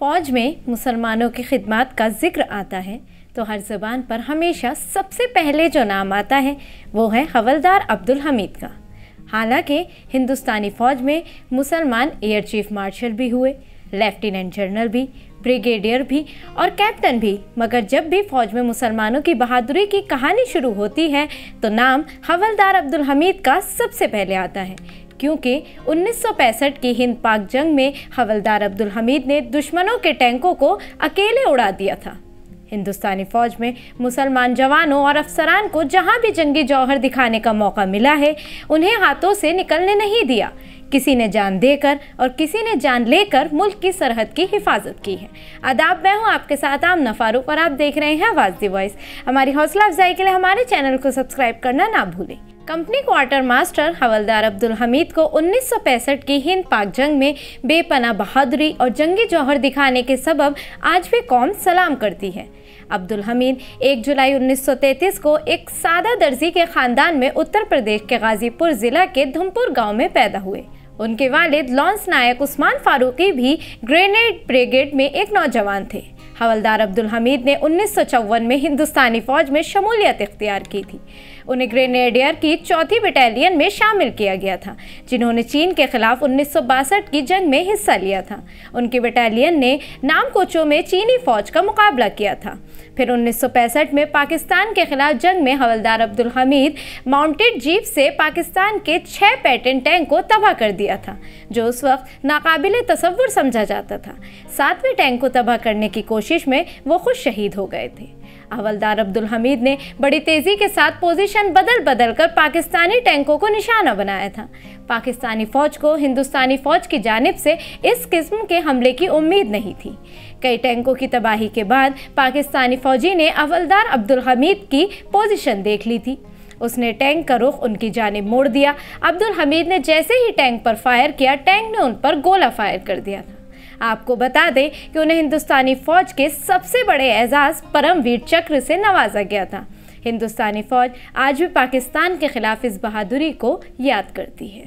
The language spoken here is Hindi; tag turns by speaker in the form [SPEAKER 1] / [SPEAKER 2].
[SPEAKER 1] फ़ौज में मुसलमानों की खिदमत का जिक्र आता है तो हर ज़बान पर हमेशा सबसे पहले जो नाम आता है वो है हवलदार अब्दुल हमीद का। हालांकि हिंदुस्तानी फ़ौज में मुसलमान एयर चीफ मार्शल भी हुए, लेफ्टिनेंट जनरल भी, ब्रिगेडियर भी और कैप्टन भी, मगर जब भी फ़ौज में मुसलमानों की बहादुरी की कहानी शुरू होती है तो नाम हवलदार अब्दुल हमीद का सबसे पहले आता है, क्योंकि 1965 की हिंद पाक जंग में हवलदार अब्दुल हमीद ने दुश्मनों के टैंकों को अकेले उड़ा दिया था। हिंदुस्तानी फ़ौज में मुसलमान जवानों और अफसरान को जहां भी जंगी जौहर दिखाने का मौका मिला है, उन्हें हाथों से निकलने नहीं दिया। किसी ने जान देकर और किसी ने जान लेकर मुल्क की सरहद की हिफाजत की है। आदाब, मैं हूं आपके साथ आमना फारूक और आप देख रहे हैं आवाज़ दी वॉइस। हमारी हौसला अफजाई के लिए हमारे चैनल को सब्सक्राइब करना ना भूलें। कंपनी क्वार्टर मास्टर हवलदार अब्दुल हमीद को 1965 की हिंद पाक जंग में बेपनाह बहादुरी और जंगी जौहर दिखाने के सबब आज भी कौम सलाम करती है। अब्दुल हमीद 1 जुलाई 1933 को एक सादा दर्जी के ख़ानदान में उत्तर प्रदेश के गाजीपुर ज़िला के धुमपुर गांव में पैदा हुए। उनके वालिद लॉन्स नायक उस्मान फारूकी भी ग्रेनेड ब्रिगेड में एक नौजवान थे। हवलदार अब्दुल हमीद ने 1954 में हिंदुस्तानी फ़ौज में शमूलियत इख्तियार की थी। उन्हें ग्रेनेडियर की 4थी बटालियन में शामिल किया गया था, जिन्होंने चीन के खिलाफ 1962 की जंग में हिस्सा लिया था। उनकी बटालियन ने नामकोचो में चीनी फ़ौज का मुकाबला किया था। फिर 1965 में पाकिस्तान के खिलाफ जंग में हवलदार अब्दुल हमीद माउंटेड जीप से पाकिस्तान के 6 पैटर्न टैंक को तबाह कर दिया था, जो उस वक्त नाकाबिले तसव्वुर समझा जाता था। 7वें टैंक को तबाह करने की कोशिश में वो खुद शहीद हो गए थे। हवलदार अब्दुल हमीद ने बड़ी तेज़ी के साथ पोजीशन बदल कर पाकिस्तानी टैंकों को निशाना बनाया था। पाकिस्तानी फ़ौज को हिंदुस्तानी फ़ौज की जानिब से इस किस्म के हमले की उम्मीद नहीं थी। कई टैंकों की तबाही के बाद पाकिस्तानी फ़ौजी ने हवलदार अब्दुल हमीद की पोजीशन देख ली थी। उसने टैंक का रुख उनकी जानिब मोड़ दिया। अब्दुल हमीद ने जैसे ही टैंक पर फायर किया, टैंक ने उन पर गोला फायर कर दिया था। आपको बता दें कि उन्हें हिंदुस्तानी फ़ौज के सबसे बड़े एजाज़ परमवीर चक्र से नवाजा गया था। हिंदुस्तानी फ़ौज आज भी पाकिस्तान के खिलाफ इस बहादुरी को याद करती है।